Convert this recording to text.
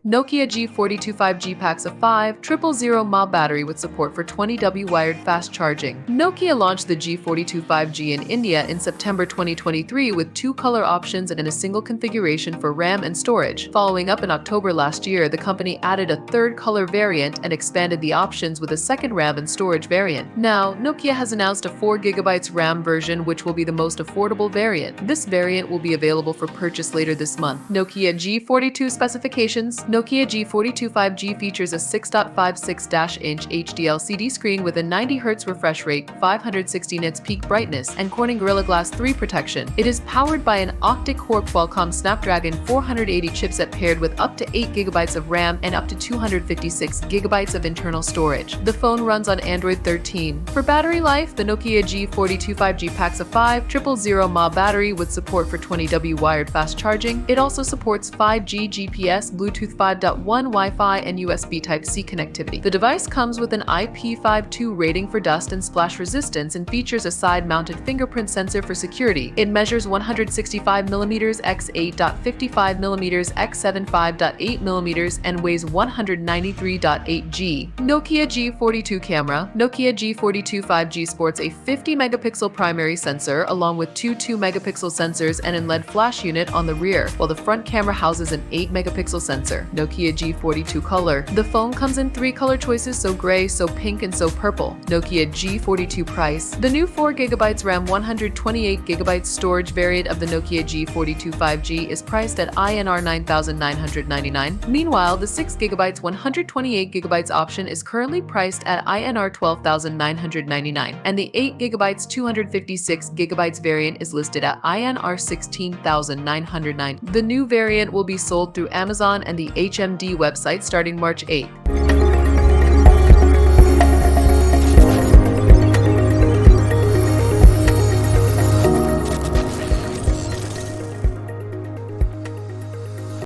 Nokia G42 5G packs a 5,000 mAh battery with support for 20W wired fast charging. Nokia launched the G42 5G in India in September 2023 with two color options and in a single configuration for RAM and storage. Following up in October last year, the company added a third color variant and expanded the options with a second RAM and storage variant. Now, Nokia has announced a 4GB RAM version, which will be the most affordable variant. This variant will be available for purchase later this month. Nokia G42 specifications. Nokia G42 5G features a 6.56-inch HD LCD screen with a 90Hz refresh rate, 560 nits peak brightness, and Corning Gorilla Glass 3 protection. It is powered by an octa-core Qualcomm Snapdragon 480 chipset paired with up to 8GB of RAM and up to 256GB of internal storage. The phone runs on Android 13. For battery life, the Nokia G42 5G packs a 5,000 mAh battery with support for 20W wired fast charging. It also supports 5G GPS, Bluetooth 5.1 Wi-Fi, and USB Type-C connectivity. The device comes with an IP52 rating for dust and splash resistance and features a side-mounted fingerprint sensor for security. It measures 165mm x 8.55mm x 75.8mm and weighs 193.8 g. Nokia G42 camera. Nokia G42 5G sports a 50-megapixel primary sensor along with two 2-megapixel sensors and an LED flash unit on the rear, while the front camera houses an 8-megapixel sensor. Nokia G42 color. The phone comes in three color choices: so gray, so pink, and so purple. Nokia G42 price. The new 4GB RAM 128GB storage variant of the Nokia G42 5G is priced at INR 9,999. Meanwhile, the 6GB 128GB option is currently priced at INR 12,999, and the 8GB 256GB variant is listed at INR 16,909. The new variant will be sold through Amazon and the HMD website starting March 8th.